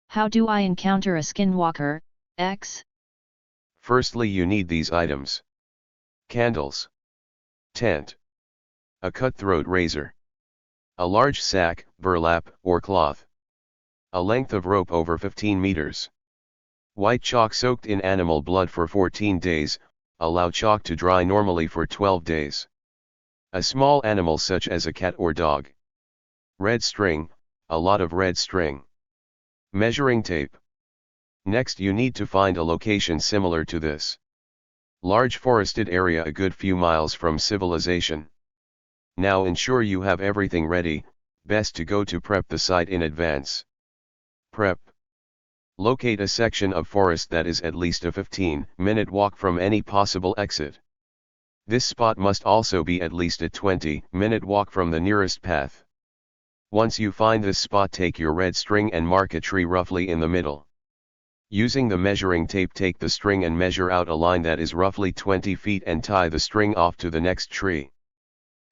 How do I encounter a skinwalker, X? Firstly, you need these items: candles, tent, a cutthroat razor, a large sack, burlap, or cloth, a length of rope over 15 meters, white chalk soaked in animal blood for 14 days, allow chalk to dry normally for 12 days. A small animal such as a cat or dog. Red string, a lot of red string. Measuring tape. Next you need to find a location similar to this. Large forested area a good few miles from civilization. Now ensure you have everything ready, best to go to prep the site in advance. Prep. Locate a section of forest that is at least a 15-minute walk from any possible exit. This spot must also be at least a 20-minute walk from the nearest path. Once you find this spot, take your red string and mark a tree roughly in the middle. Using the measuring tape, take the string and measure out a line that is roughly 20 feet and tie the string off to the next tree.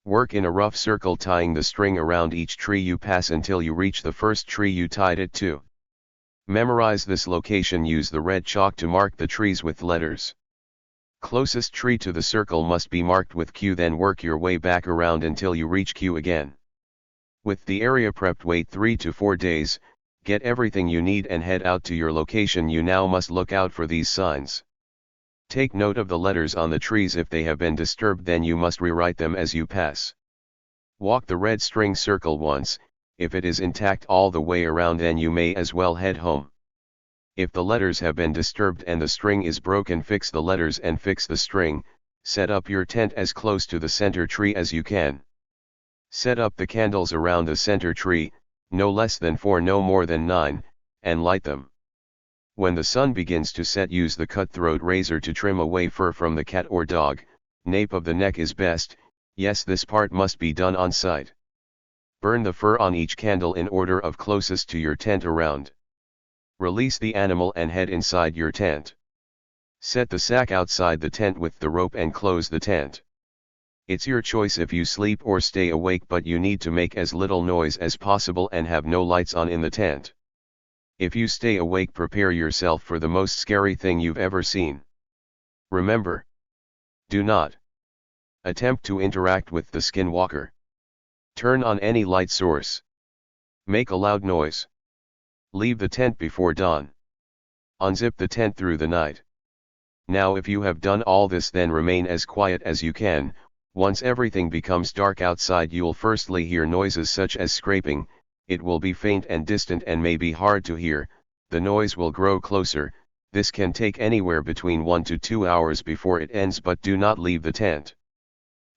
Work in a rough circle, tying the string around each tree you pass until you reach the first tree you tied it to. Memorize this location. Use the red chalk to mark the trees with letters. Closest tree to the circle must be marked with Q, then work your way back around until you reach Q again. With the area prepped, wait 3 to 4 days, get everything you need and head out to your location. You now must look out for these signs. Take note of the letters on the trees. If they have been disturbed, then you must rewrite them as you pass. Walk the red string circle once. If it is intact all the way around, then you may as well head home. If the letters have been disturbed and the string is broken, fix the letters and fix the string. Set up your tent as close to the center tree as you can. Set up the candles around the center tree, no less than 4, no more than 9, and light them. When the sun begins to set, use the cutthroat razor to trim away fur from the cat or dog. Nape of the neck is best. Yes, this part must be done on site. Burn the fur on each candle in order of closest to your tent around. Release the animal and head inside your tent. Set the sack outside the tent with the rope and close the tent. It's your choice if you sleep or stay awake, but you need to make as little noise as possible and have no lights on in the tent. If you stay awake, prepare yourself for the most scary thing you've ever seen. Remember, do not attempt to interact with the skinwalker. Turn on any light source. Make a loud noise. Leave the tent before dawn. Unzip the tent through the night. Now if you have done all this, then remain as quiet as you can. Once everything becomes dark outside, you'll firstly hear noises such as scraping. It will be faint and distant and may be hard to hear. The noise will grow closer. This can take anywhere between 1 to 2 hours before it ends, but do not leave the tent.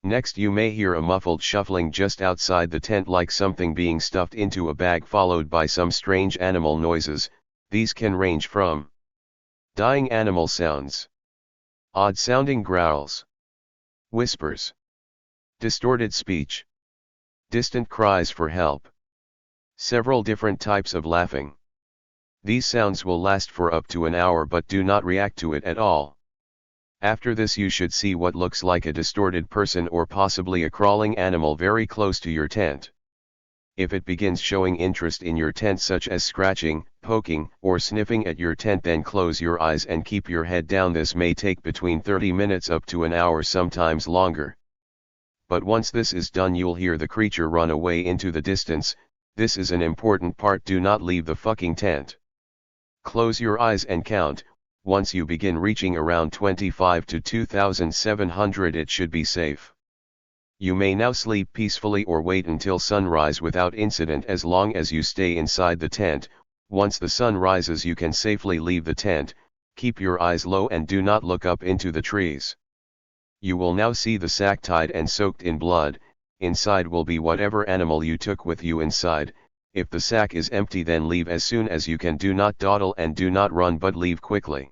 Next you may hear a muffled shuffling just outside the tent, like something being stuffed into a bag, followed by some strange animal noises. These can range from dying animal sounds, odd sounding growls, whispers, distorted speech, distant cries for help, several different types of laughing. These sounds will last for up to an hour, but do not react to it at all. After this you should see what looks like a distorted person or possibly a crawling animal very close to your tent. If it begins showing interest in your tent, such as scratching, poking, or sniffing at your tent, then close your eyes and keep your head down. This may take between 30 minutes up to an hour, sometimes longer. But once this is done, you'll hear the creature run away into the distance. This is an important part. Do not leave the fucking tent. Close your eyes and count. Once you begin reaching around 25 to 2,700, it should be safe. You may now sleep peacefully or wait until sunrise without incident, as long as you stay inside the tent. Once the sun rises, you can safely leave the tent. Keep your eyes low and do not look up into the trees. You will now see the sack tied and soaked in blood. Inside will be whatever animal you took with you inside. If the sack is empty, then leave as soon as you can. Do not dawdle and do not run, but leave quickly.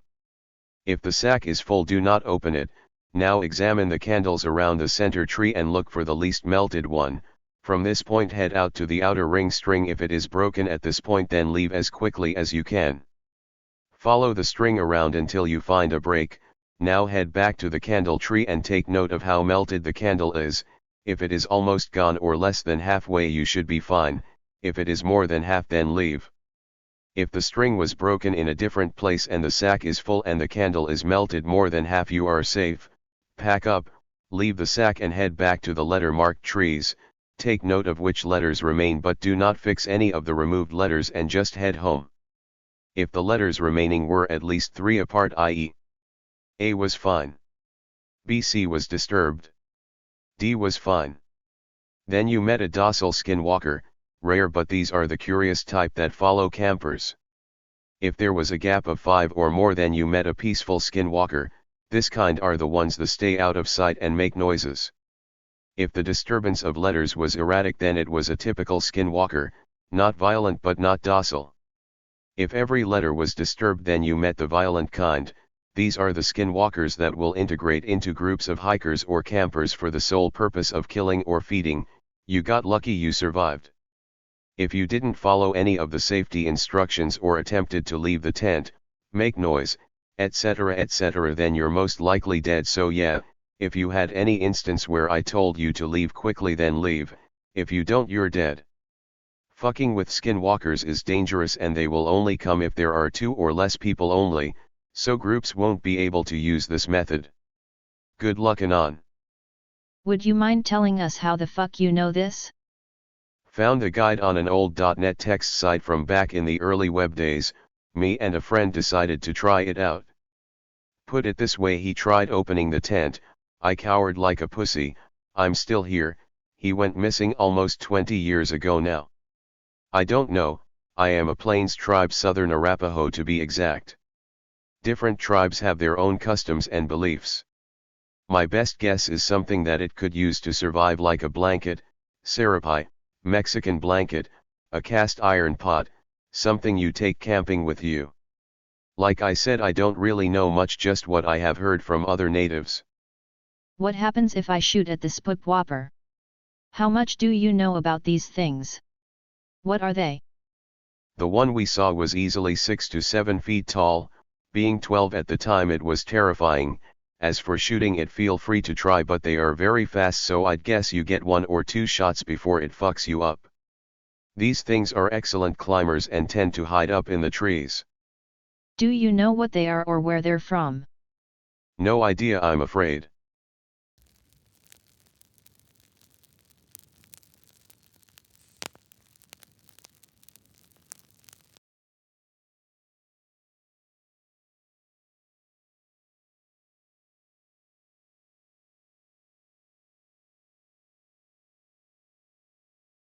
If the sack is full, do not open it. Now examine the candles around the center tree and look for the least melted one. From this point head out to the outer ring string. If it is broken at this point, then leave as quickly as you can. Follow the string around until you find a break. Now head back to the candle tree and take note of how melted the candle is. If it is almost gone or less than halfway, you should be fine. If it is more than half, then leave. If the string was broken in a different place and the sack is full and the candle is melted more than half, you are safe. Pack up, leave the sack and head back to the letter marked trees. Take note of which letters remain but do not fix any of the removed letters and just head home. If the letters remaining were at least 3 apart, i.e. A was fine. B, C was disturbed. D was fine. Then you met a docile skinwalker, rare, but these are the curious type that follow campers. If there was a gap of 5 or more, then you met a peaceful skinwalker. This kind are the ones that stay out of sight and make noises. If the disturbance of letters was erratic, then it was a typical skinwalker, not violent but not docile. If every letter was disturbed, then you met the violent kind. These are the skinwalkers that will integrate into groups of hikers or campers for the sole purpose of killing or feeding. You got lucky, you survived. If you didn't follow any of the safety instructions or attempted to leave the tent, make noise, etc., then you're most likely dead. So yeah, if you had any instance where I told you to leave quickly, then leave. If you don't, you're dead. Fucking with skinwalkers is dangerous, and they will only come if there are 2 or less people only, so groups won't be able to use this method. Good luck, Anon. Would you mind telling us how the fuck you know this? Found a guide on an old .NET text site from back in the early web days. Me and a friend decided to try it out. Put it this way, he tried opening the tent, I cowered like a pussy. I'm still here. He went missing almost 20 years ago now. I don't know, I am a Plains tribe, Southern Arapaho to be exact. Different tribes have their own customs and beliefs. My best guess is something that it could use to survive, like a blanket, serape, Mexican blanket, a cast iron pot, something you take camping with you. Like I said, I don't really know much, just what I have heard from other natives. What happens if I shoot at the sput whopper? How much do you know about these things? What are they? The one we saw was easily 6 to 7 feet tall. Being 12 at the time, it was terrifying. As for shooting it, feel free to try, but they are very fast, so I'd guess you get 1 or 2 shots before it fucks you up. These things are excellent climbers and tend to hide up in the trees. Do you know what they are or where they're from? No idea, I'm afraid.